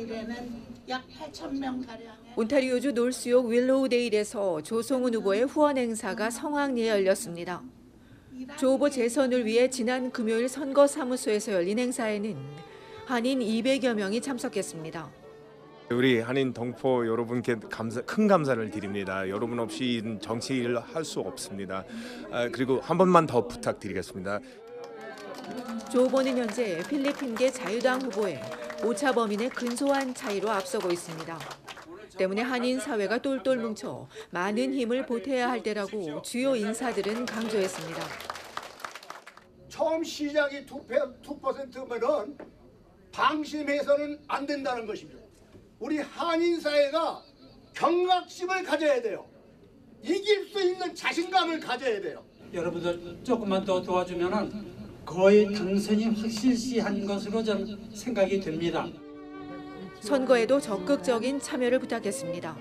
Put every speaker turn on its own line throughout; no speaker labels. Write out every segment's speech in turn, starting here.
토요일에는 약 8,000명 가량의
온타리오주 놀수욕 윌로우데일에서 조성은 후보의 후원 행사가 성황리에 열렸습니다. 조 후보 재선을 위해 지난 금요일 선거사무소에서 열린 행사에는 한인 200여 명이 참석했습니다.
우리 한인 동포 여러분께 큰 감사를 드립니다. 여러분 없이 정치 일을 할 수 없습니다. 그리고 한 번만 더 부탁드리겠습니다.
조 후보는 현재 필리핀계 자유당 후보에 오차 범위 근소한 차이로 앞서고 있습니다. 때문에 한인 사회가 똘똘 뭉쳐 많은 힘을 보태야 할 때라고 주요 인사들은 강조했습니다.
처음 시작이 2%면은 방심해서는 안 된다는 것입니다. 우리 한인 사회가 경각심을 가져야 돼요. 이길 수 있는 자신감을 가져야 돼요.
여러분들 조금만 더 도와주면은 거의 당선이 확실시한 것으로 저는 생각이 됩니다.
선거에도 적극적인 참여를 부탁했습니다.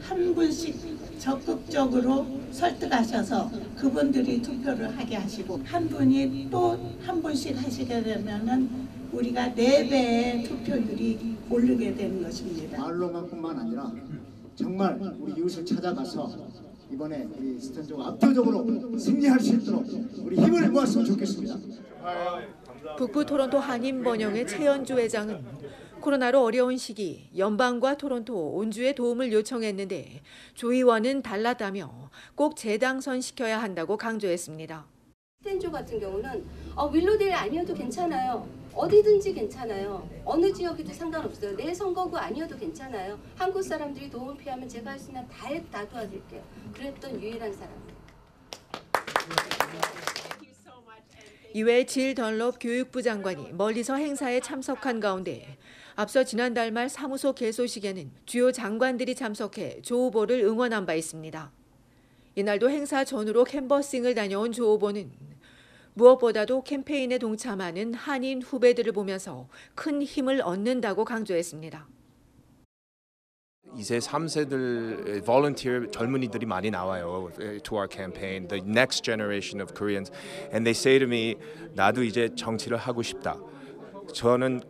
한 분씩 적극적으로 설득하셔서 그분들이 투표를 하게 하시고 한 분이 또 한 분씩 하시게 되면은 우리가 4배의 투표율이 오르게 되는 것입니다.
말로만뿐만 아니라 정말 우리 이웃을 찾아가서 이번에 우리 스탠조가 압도적으로 승리할 수 있도록 우리 힘을 모았으면 좋겠습니다.
북부 토론토 한인 번영회 최연주 회장은 코로나로 어려운 시기 연방과 토론토, 온주의 도움을 요청했는데 조 의원은 달랐다며 꼭 재당선시켜야 한다고 강조했습니다.
스탠조 같은 경우는 윌로데일 아니어도 괜찮아요. 어디든지 괜찮아요. 어느 지역에도 상관없어요. 내 선거구 아니어도 괜찮아요. 한국 사람들이 도움을 필요하면 제가 할 수 있는 다 도와드릴게요. 그랬던 유일한 사람입니다.
이외에 질 던럽 교육부 장관이 멀리서 행사에 참석한 가운데 앞서 지난달 말 사무소 개소식에는 주요 장관들이 참석해 조 후보를 응원한 바 있습니다. 이날도 행사 전후로 캔버싱을 다녀온 조 후보는 무엇보다도 캠페인에 동참하는 한인 후배들을 보면서 큰 힘을 얻는다고 강조했습니다.
2세, 3세들 volunteer 젊은이들이 많이 나와요. To our campaign, the next generation of Koreans, and they say to me, 나도 이제 정치를 하고 싶다. 저는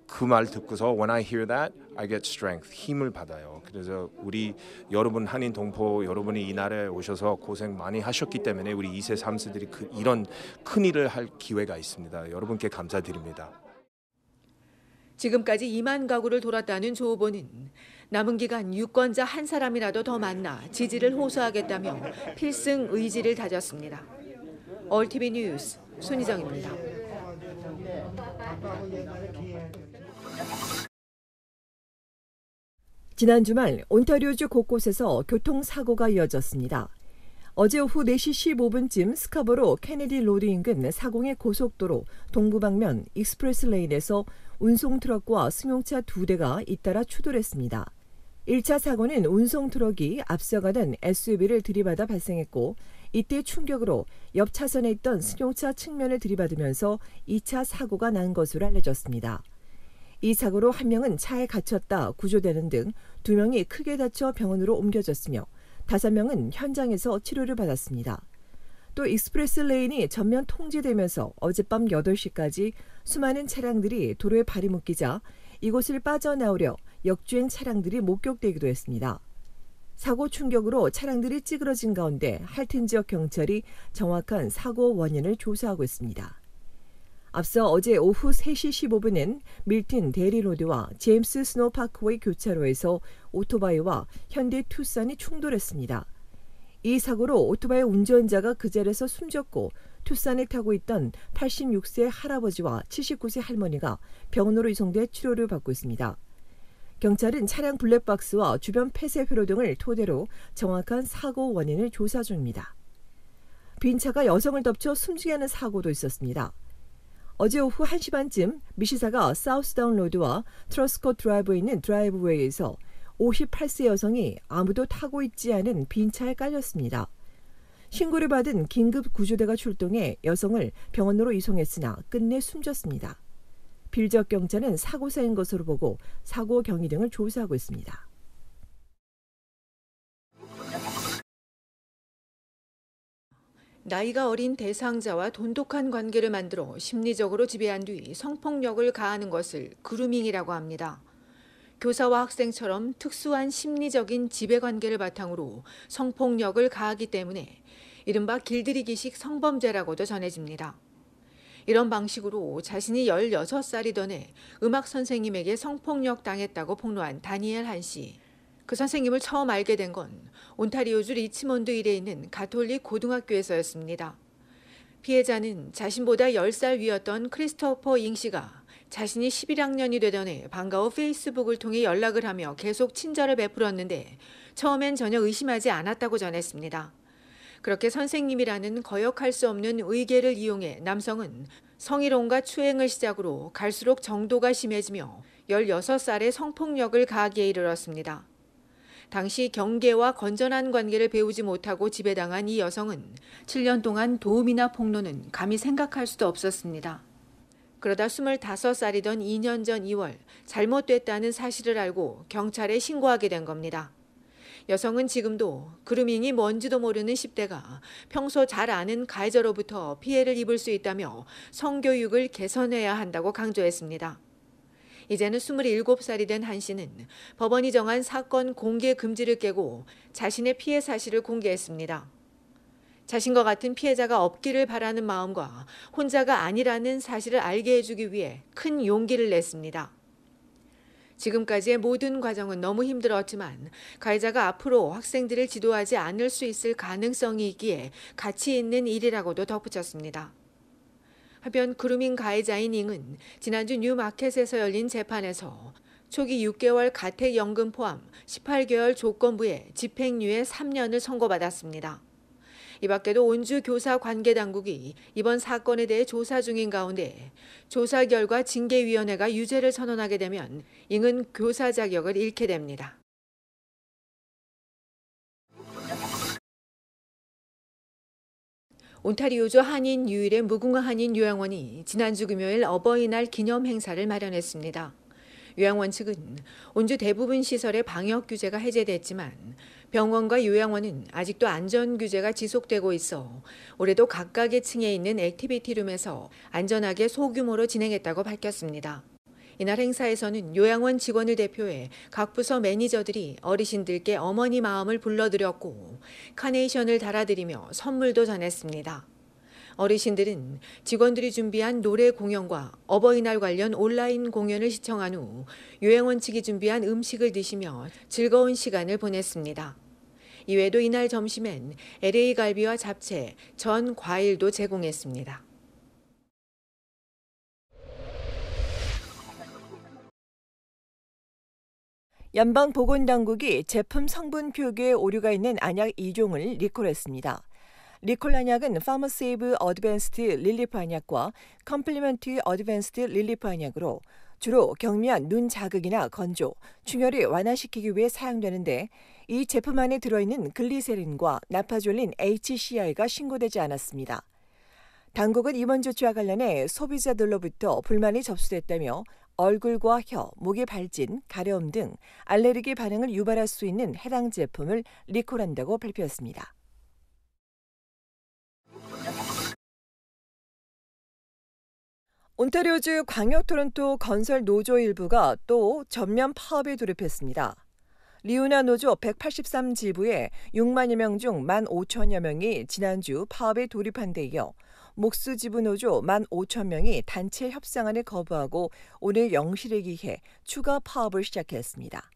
그 말 듣고서 when I hear that, I get strength, 힘을 받아요. 그래서 우리 여러분 한인 동포 여러분이 이 나라에 오셔서 고생 많이 하셨기 때문에 우리 2세, 3세들이 이런 큰 일을 할 기회가 있습니다. 여러분께 감사드립니다.
지금까지 2만 가구를 돌았다는 조 후보는 남은 기간 유권자 한 사람이라도 더 만나 지지를 호소하겠다며 필승 의지를 다졌습니다. 얼티비 뉴스 손희정입니다.
지난 주말 온타리오주 곳곳에서 교통사고가 이어졌습니다. 어제 오후 4시 15분쯤 스카버로 케네디 로드 인근 사공의 고속도로 동부방면 익스프레스 레인에서 운송트럭과 승용차 2대가 잇따라 추돌했습니다. 1차 사고는 운송트럭이 앞서가던 SUV를 들이받아 발생했고 이때 충격으로 옆 차선에 있던 승용차 측면을 들이받으면서 2차 사고가 난 것으로 알려졌습니다. 이 사고로 한 명은 차에 갇혔다 구조되는 등 2명이 크게 다쳐 병원으로 옮겨졌으며 5명은 현장에서 치료를 받았습니다. 또 익스프레스 레인이 전면 통제되면서 어젯밤 8시까지 수많은 차량들이 도로에 발이 묶이자 이곳을 빠져나오려 역주행 차량들이 목격되기도 했습니다. 사고 충격으로 차량들이 찌그러진 가운데 할튼 지역 경찰이 정확한 사고 원인을 조사하고 있습니다. 앞서 어제 오후 3시 15분엔 밀튼 데리로드와 제임스 스노우 파크웨이 교차로에서 오토바이와 현대 투싼이 충돌했습니다. 이 사고로 오토바이 운전자가 그 자리에서 숨졌고 투싼에 타고 있던 86세 할아버지와 79세 할머니가 병원으로 이송돼 치료를 받고 있습니다. 경찰은 차량 블랙박스와 주변 폐쇄 회로 등을 토대로 정확한 사고 원인을 조사 중입니다. 빈 차가 여성을 덮쳐 숨지게 하는 사고도 있었습니다. 어제 오후 1시 반쯤 미시사가 사우스다운 로드와 트러스콧 드라이브에 있는 드라이브웨이에서 58세 여성이 아무도 타고 있지 않은 빈 차에 깔렸습니다. 신고를 받은 긴급 구조대가 출동해 여성을 병원으로 이송했으나 끝내 숨졌습니다. 빌적 경찰은 사고사인 것으로 보고 사고 경위 등을 조사하고 있습니다.
나이가 어린 대상자와 돈독한 관계를 만들어 심리적으로 지배한 뒤 성폭력을 가하는 것을 그루밍이라고 합니다. 교사와 학생처럼 특수한 심리적인 지배관계를 바탕으로 성폭력을 가하기 때문에 이른바 길들이기식 성범죄라고도 전해집니다. 이런 방식으로 자신이 16살이던 해 음악 선생님에게 성폭력 당했다고 폭로한 다니엘 한 씨. 그 선생님을 처음 알게 된 건 온타리오주 리치몬드 일에 있는 가톨릭 고등학교에서였습니다. 피해자는 자신보다 10살 위였던 크리스토퍼 잉 씨가 자신이 11학년이 되던 해 방과 후 페이스북을 통해 연락을 하며 계속 친절을 베풀었는데 처음엔 전혀 의심하지 않았다고 전했습니다. 그렇게 선생님이라는 거역할 수 없는 의계를 이용해 남성은 성희롱과 추행을 시작으로 갈수록 정도가 심해지며 16살에 성폭력을 가하기에 이르렀습니다. 당시 경계와 건전한 관계를 배우지 못하고 지배당한 이 여성은 7년 동안 도움이나 폭로는 감히 생각할 수도 없었습니다. 그러다 25살이던 2년 전 2월 잘못됐다는 사실을 알고 경찰에 신고하게 된 겁니다. 여성은 지금도 그루밍이 뭔지도 모르는 10대가 평소 잘 아는 가해자로부터 피해를 입을 수 있다며 성교육을 개선해야 한다고 강조했습니다. 이제는 27살이 된 한 씨는 법원이 정한 사건 공개 금지를 깨고 자신의 피해 사실을 공개했습니다. 자신과 같은 피해자가 없기를 바라는 마음과 혼자가 아니라는 사실을 알게 해주기 위해 큰 용기를 냈습니다. 지금까지의 모든 과정은 너무 힘들었지만 가해자가 앞으로 학생들을 지도하지 않을 수 있을 가능성이 있기에 가치 있는 일이라고도 덧붙였습니다. 한편 그루밍 가해자인 잉은 지난주 뉴마켓에서 열린 재판에서 초기 6개월 가택연금 포함 18개월 조건부에 집행유예 3년을 선고받았습니다. 이 밖에도 온주 교사 관계당국이 이번 사건에 대해 조사 중인 가운데 조사 결과 징계위원회가 유죄를 선언하게 되면 잉은 교사 자격을 잃게 됩니다. 온타리오주 한인 유일의 무궁화 한인 요양원이 지난주 금요일 어버이날 기념 행사를 마련했습니다. 요양원 측은 온주 대부분 시설의 방역 규제가 해제됐지만 병원과 요양원은 아직도 안전 규제가 지속되고 있어 올해도 각각의 층에 있는 액티비티룸에서 안전하게 소규모로 진행했다고 밝혔습니다. 이날 행사에서는 요양원 직원을 대표해 각 부서 매니저들이 어르신들께 어머니 마음을 불러드렸고 카네이션을 달아드리며 선물도 전했습니다. 어르신들은 직원들이 준비한 노래 공연과 어버이날 관련 온라인 공연을 시청한 후 요양원 측이 준비한 음식을 드시며 즐거운 시간을 보냈습니다. 이외에도 이날 점심엔 LA 갈비와 잡채, 전, 과일도 제공했습니다.
연방보건당국이 제품 성분 표기에 오류가 있는 안약 2종을 리콜했습니다. 리콜 안약은 파머세이브 어드밴스드 릴리프 안약과 컴플리먼트 어드밴스드 릴리프 안약으로 주로 경미한 눈 자극이나 건조, 충혈을 완화시키기 위해 사용되는데 이 제품 안에 들어있는 글리세린과 나파졸린 HCl가 신고되지 않았습니다. 당국은 이번 조치와 관련해 소비자들로부터 불만이 접수됐다며 얼굴과 혀, 목의 발진, 가려움 등 알레르기 반응을 유발할 수 있는 해당 제품을 리콜한다고 발표했습니다. 온타리오주 광역 토론토 건설 노조 일부가 또 전면 파업에 돌입했습니다. 리우나 노조 183지부에 6만여 명 중 15,000여 명이 지난주 파업에 돌입한 데 이어 목수 지부 노조 15,000명이 단체 협상안을 거부하고 오늘 0시를 기해 추가 파업을 시작했습니다.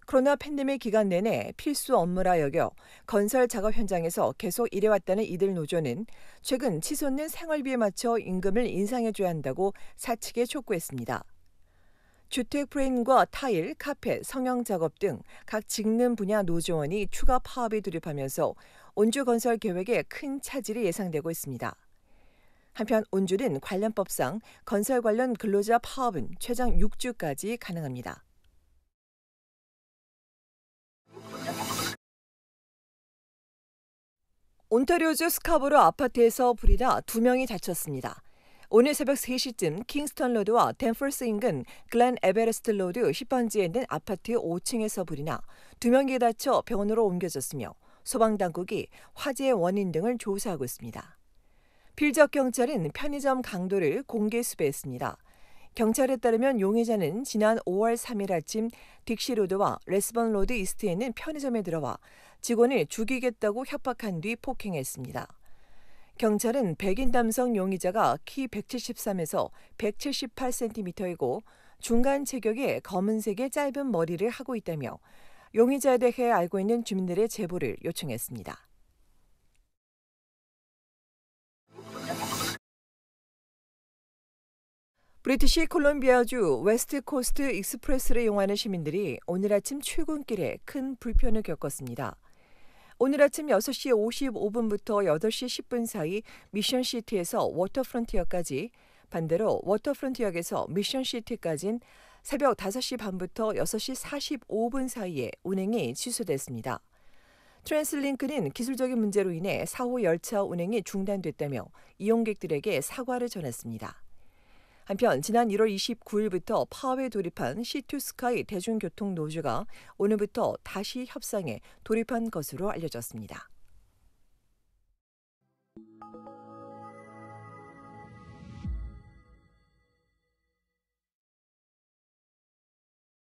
코로나 팬데믹 기간 내내 필수 업무라 여겨 건설 작업 현장에서 계속 일해왔다는 이들 노조는 최근 치솟는 생활비에 맞춰 임금을 인상해줘야 한다고 사측에 촉구했습니다. 주택 프레임과 타일, 카펫, 성형 작업 등 각 직능 분야 노조원이 추가 파업에 돌입하면서 온주 건설 계획에 큰 차질이 예상되고 있습니다. 한편 온주는 관련법상 건설 관련 근로자 파업은 최장 6주까지 가능합니다. 온타리오주 스카보로 아파트에서 불이 나 2명이 다쳤습니다. 오늘 새벽 3시쯤 킹스턴 로드와 댄퍼스 인근 글렌 에베레스트 로드 10번지에 있는 아파트 5층에서 불이 나 2명이 다쳐 병원으로 옮겨졌으며 소방당국이 화재 원인 등을 조사하고 있습니다. 필적 경찰은 편의점 강도를 공개 수배했습니다. 경찰에 따르면 용의자는 지난 5월 3일 아침 딕시로드와 레스번로드 이스트에 있는 편의점에 들어와 직원을 죽이겠다고 협박한 뒤 폭행했습니다. 경찰은 백인 남성 용의자가 키 173에서 178cm이고 중간 체격의 검은색의 짧은 머리를 하고 있다며 용의자에 대해 알고 있는 주민들의 제보를 요청했습니다. 브리티시 콜롬비아주 웨스트 코스트 익스프레스를 이용하는 시민들이 오늘 아침 출근길에 큰 불편을 겪었습니다. 오늘 아침 6시 55분부터 8시 10분 사이 미션시티에서 워터프론티어까지, 반대로 워터프론티어에서 미션시티까지는 새벽 5시 반부터 6시 45분 사이에 운행이 취소됐습니다. 트랜스링크는 기술적인 문제로 인해 4호 열차 운행이 중단됐다며 이용객들에게 사과를 전했습니다. 한편 지난 1월 29일부터 파업에 돌입한 시투스카이 대중교통 노조가 오늘부터 다시 협상에 돌입한 것으로 알려졌습니다.